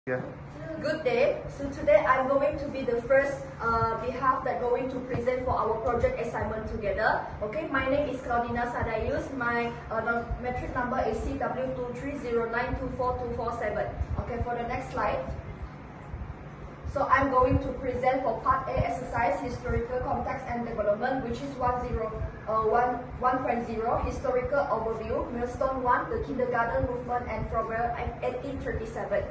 Yeah. Good day. So today I'm going to be the first behalf that going to present for our project assignment together. Okay, my name is Claudina Sadayus. My metric number is CSZB2033 Okay, for the next slide. So I'm going to present for part A exercise historical context and development, which is 1.0 historical overview, milestone 1, the kindergarten movement and February 1837.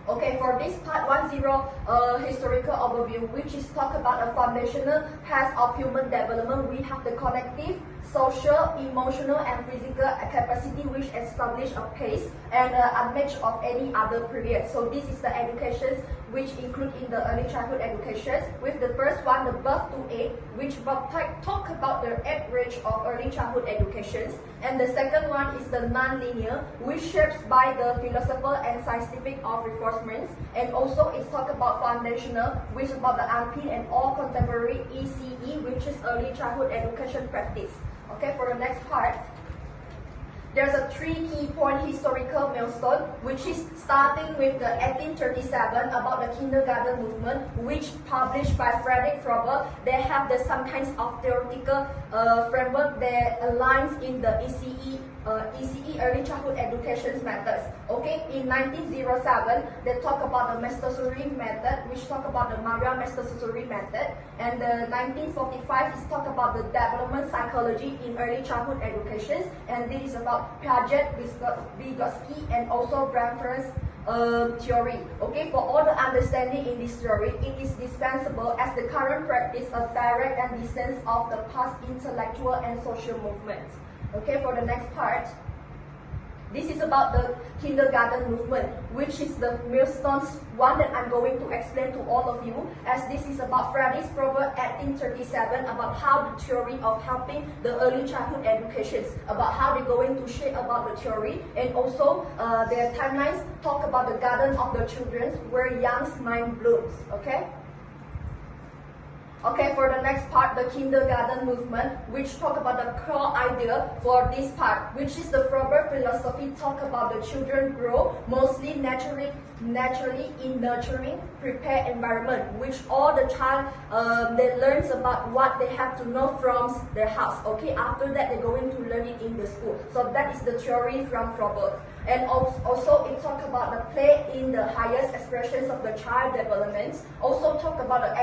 Okay, for this part 1.0 historical overview, which is talk about a foundational path of human development, we have the connective, social, emotional, and physical capacity which establish a pace and unmatched of any other period. So this is the education which include in the early childhood education. With the first one, the birth to age, which talk about the average of early childhood education. And the second one is the non-linear, which shapes by the philosophical and scientific of reinforcements. And also it's talk about foundational, which is about the unpinned and all contemporary ECE, which is early childhood education practice. Okay, for the next part, there's a 3 key point historical milestone, which is starting with the 1837 about the kindergarten movement, which published by Frederick Frober. They have some kinds of theoretical framework that aligns in the ECE early childhood education methods. Okay, in 1907 they talk about the Montessori method, which talk about the Maria Montessori method, and the 1945 is talk about the development psychology in early childhood education, and this is about Piaget, Vygotsky, and also Bradford's theory. Okay, for all the understanding in this theory, it is dispensable as the current practice of direct and descent of the past intellectual and social movements. Okay, for the next part, this is about the kindergarten movement, which is the milestones one that I'm going to explain to all of you, as this is about Frederick Frober 1837, about how the theory of helping the early childhood educations, about how they're going to shape about the theory, and also their timelines talk about the garden of the children where young's mind blooms. Okay. Okay, for the next part, the kindergarten movement, which talk about the core idea for this part, which is the Frober philosophy talk about the children grow mostly naturally in nurturing, prepared environment, which all the child they learns about what they have to know from their house. Okay, after that they're going to learn it in the school. So that is the theory from Frober. And also it talk about the play in the highest expressions of the child development. Also talk about the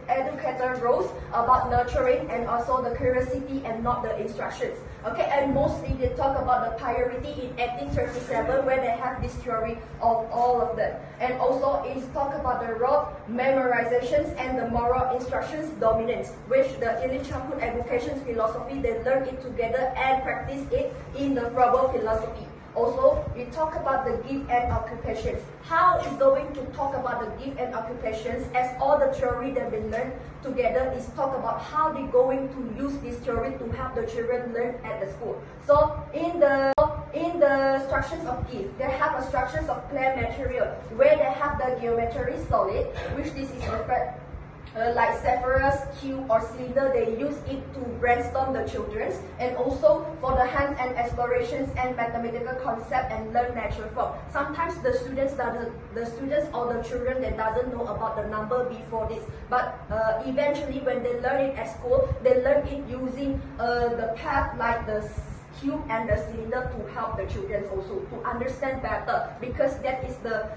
educator roles, about nurturing and also the curiosity and not the instructions. Okay, and mostly they talk about the priority in 1837 where they have this theory of all of them. And also it talk about the rote memorizations and the moral instructions dominance, which the early childhood education philosophy, they learn it together and practice it in the Frober philosophy. Also, we talk about the gift and occupations. How is going to talk about the gift and occupations, as all the theory that we learn together is talk about how they're going to use this theory to help the children learn at the school. So in the structures of gift, they have a structures of plan material where they have the geometry solid, which this is referred like Zephyrus, cube, or cylinder. They use it to brainstorm the children, and also for the hands and explorations and mathematical concept and learn natural form. Sometimes the students or the children that doesn't know about the number before this, but eventually when they learn it at school, they learn it using the path like the cube and the cylinder to help the children also to understand better, because that is the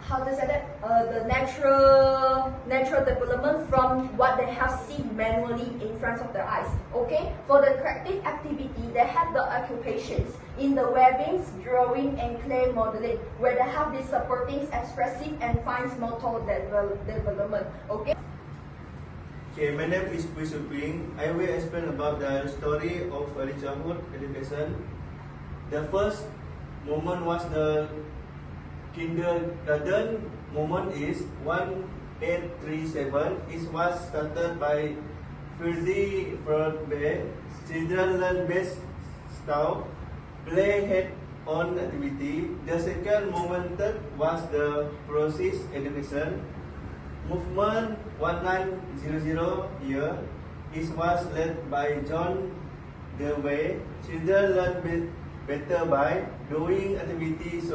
how to say that, the natural development from what they have seen manually in front of their eyes. Okay, for the creative activity, they have the occupations in the weavings, drawing, and clay modeling, where they have this supporting, expressive, and fine motor development. Okay. Okay, my name is Ping. I will explain about the story of early childhood education. The first moment was the kindergarten movement is 1837. It was started by Frederick Frober. Children learn best style, play head-on activity. The second moment was the process education movement 1900 year. It was led by John Dewey. Children learn better by doing activities,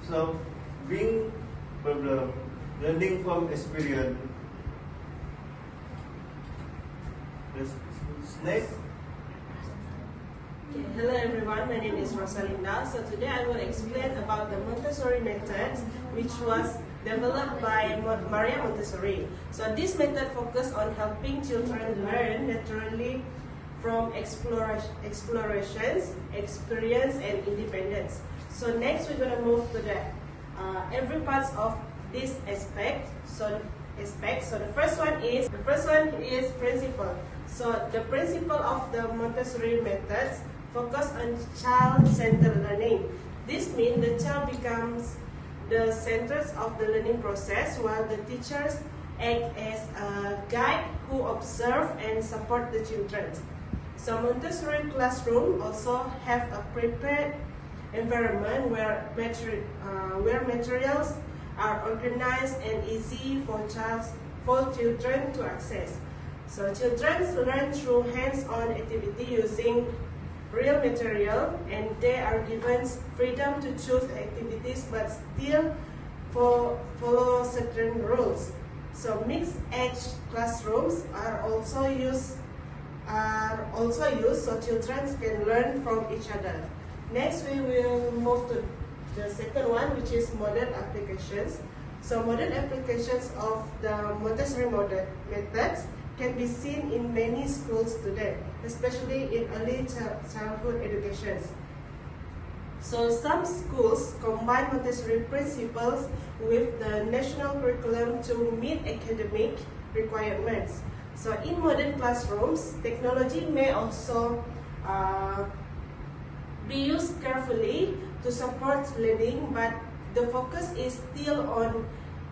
solving problem, learning from experience. Next. Okay, hello everyone, my name is Rosalinda. So today I will explain about the Montessori method, which was developed by Maria Montessori. So this method focuses on helping children learn naturally from explorations, experience, and independence. So next we're going to move to the every part of this aspect. So the first one is principle. So the principle of the Montessori methods focus on child-centered learning. This means the child becomes the center of the learning process, while the teachers act as a guide who observe and support the children. So Montessori classroom also have a prepared environment where materials are organized and easy for children to access. So children learn through hands-on activity using real material, and they are given freedom to choose activities but still follow certain rules. So mixed-age classrooms are also used so children can learn from each other. Next we will move to the second one, which is modern applications. So modern applications of the Montessori methods can be seen in many schools today, especially in early childhood education. So some schools combine Montessori principles with the national curriculum to meet academic requirements. So in modern classrooms, technology may also be used carefully to support learning, but the focus is still on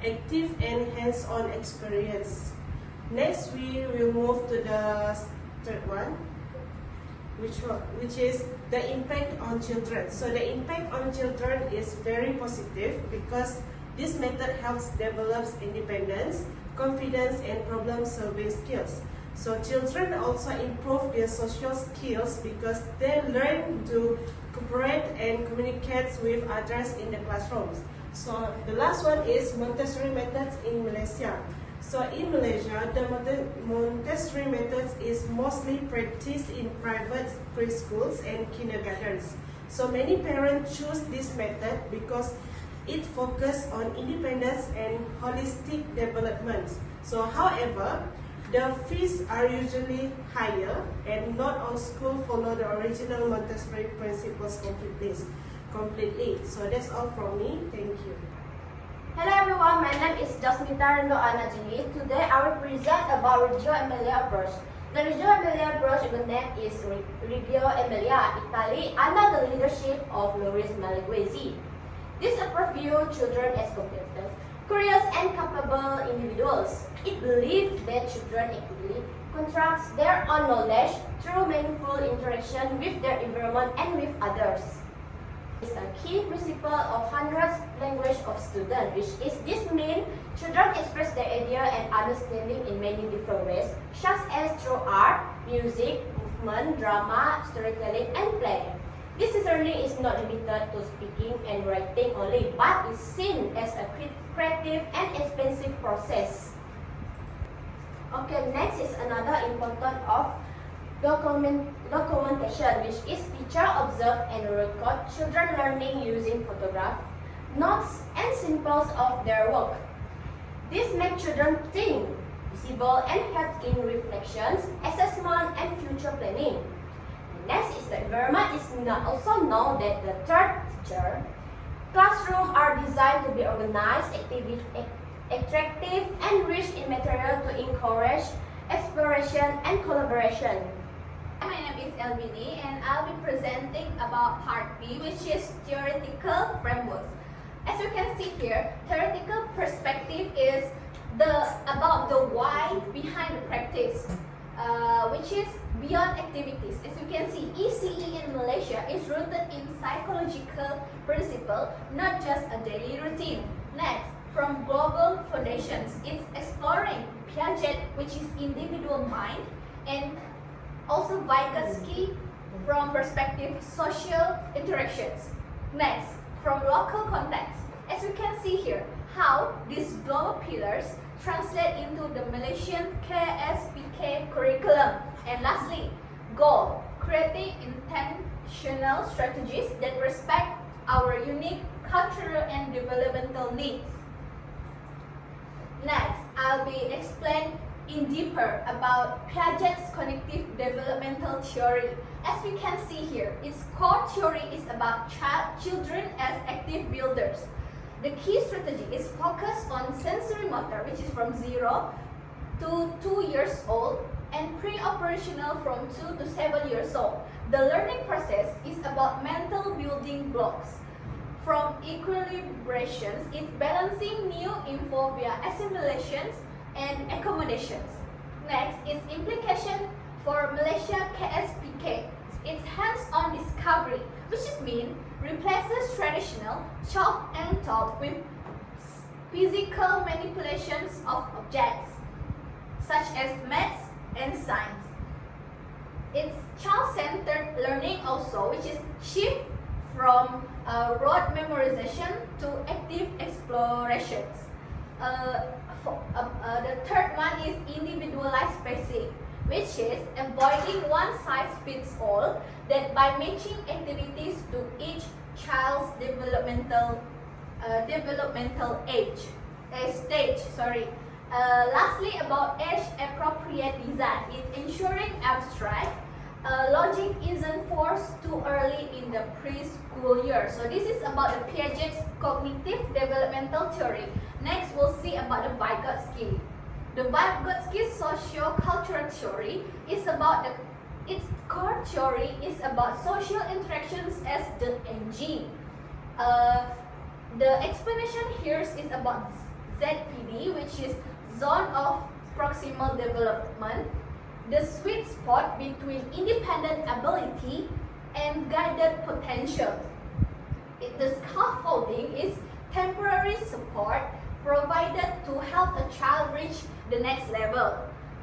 active and hands-on experience. Next, we will move to the third one, which is the impact on children. So the impact on children is very positive because this method helps develop independence, confidence, and problem-solving skills. So children also improve their social skills because they learn to cooperate and communicate with others in the classrooms. So the last one is Montessori methods in Malaysia. So in Malaysia, the Montessori methods is mostly practiced in private preschools and kindergartens. So many parents choose this method because it focuses on independence and holistic development. So however, the fees are usually higher and not all schools follow the original Montessori principles completely. So that's all from me. Thank you. Hello everyone, my name is Jasmita Rendo Anajini. Today I will present about Reggio Emilia approach. The Reggio Emilia approach even name is Reggio Emilia, Italy, under the leadership of Luis Malaguzzi. This approach views children as competent, curious and capable individuals. It believes that children actively construct their own knowledge through meaningful interaction with their environment and with others. Is a key principle of 100 language of students, which is this means children express their idea and understanding in many different ways, such as through art, music, movement, drama, storytelling, and play. This certainly is not limited to speaking and writing only, but is seen as a creative and expensive process. Okay, next is another important of documentation, which is teacher observe and record children learning using photograph, notes, and symbols of their work. This makes children think, visible, and help in reflections, assessment, and future planning. Next is the environment is also known that the third teacher. Classrooms are designed to be organized, attractive, and rich in material to encourage exploration and collaboration. My name is Elvini and I'll be presenting about part B, which is theoretical frameworks. As you can see here, theoretical perspective is about the why behind the practice, which is beyond activities. As you can see, ECE in Malaysia is rooted in psychological principle, not just a daily routine. Next, from global foundations, it's exploring Piaget, which is individual mind, and also Vygotsky from perspective social interactions. Next, from local context, as we can see here, how these global pillars translate into the Malaysian KSPK curriculum. And lastly, goal, creating intentional strategies that respect our unique cultural and developmental needs. Next, I'll be explaining in deeper about Piaget's cognitive developmental theory. As we can see here, its core theory is about children as active builders. The key strategy is focused on sensory motor, which is from 0 to 2 years old, and pre-operational from 2 to 7 years old. The learning process is about mental building blocks. From equilibrations, it's balancing new info via assimilations and accommodations. Next is implication for Malaysia KSPK. It's hands-on discovery, which means replaces traditional chalk and talk with physical manipulations of objects, such as maths and science. It's child-centered learning also, which is shift from rote memorization to active explorations. The third one is individualized spacing, which is avoiding one size fits all, that by matching activities to each child's developmental stage. Lastly, about age appropriate design, it ensuring abstract logic isn't forced too early in the preschool year. So this is about the Piaget's cognitive developmental theory. Next, we'll see about the Vygotsky. The Vygotsky socio-cultural theory is about its core theory is about social interactions as the engine. The explanation here is about ZPD, which is zone of proximal development, the sweet spot between independent ability and guided potential. The scaffolding is temporary support provided to help a child reach the next level.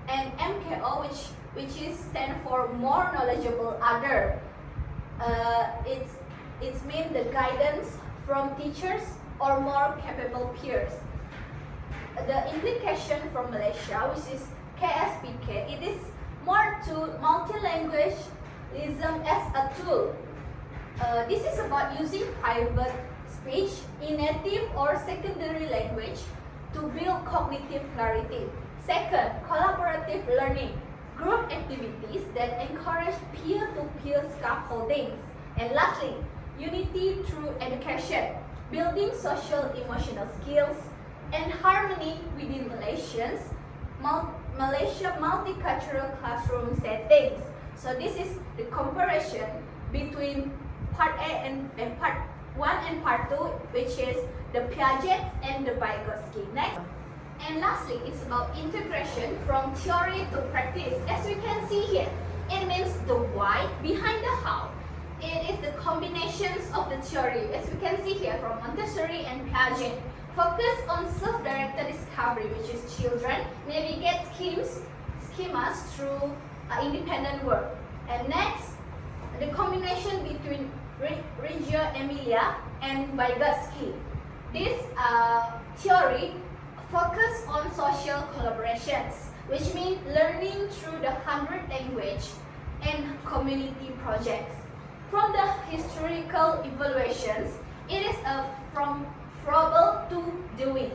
And MKO, which is stand for more knowledgeable other. It's mean the guidance from teachers or more capable peers. The implication from Malaysia, which is KSPK, it is more to multilingualism as a tool. This is about using private speech in native or secondary language to build cognitive clarity. Second, collaborative learning, group activities that encourage peer-to-peer scaffoldings. And lastly, unity through education, building social emotional skills and harmony within Malaysia multicultural classroom settings. So this is the comparison between part A and part 1 and part 2, which is the Piaget and the Vygotsky. Next. And lastly, it's about integration from theory to practice. As we can see here, it means the why behind the how. It is the combinations of the theory, as we can see here from Montessori and Piaget. Focus on self-directed discovery, which is children navigate schemas through independent work. And next, the combination between Reggio Emilia and Vygotsky. This theory focus on social collaborations, which means learning through the 100 language and community projects. From the historical evaluations, it is from verbal to doing,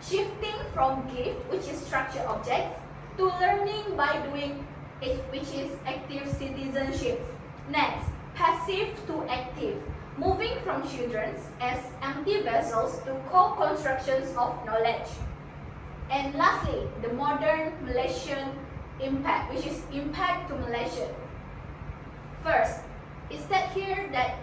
shifting from gift, which is structured objects, to learning by doing, which is active citizenship. Next, passive to active, moving from children as empty vessels to co-constructions of knowledge. And lastly, the modern Malaysian impact, which is impact to Malaysia. First, it said here that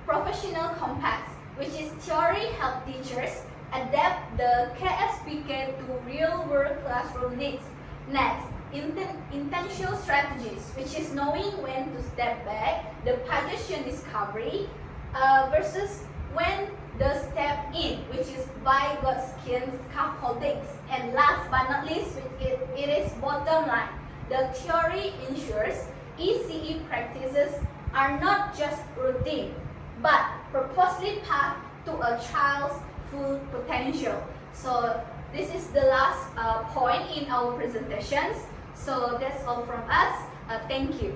professional compass, which is theory help teachers adapt the KSPK to real-world classroom needs. Next, intentional strategies, which is knowing when to step back, the Piagetian discovery versus when the step in, which is Vygotskian scaffoldings. And last but not least, it is bottom line. The theory ensures ECE practices are not just routine, but purposely path to a child's full potential. So this is the last point in our presentations. So that's all from us. Thank you.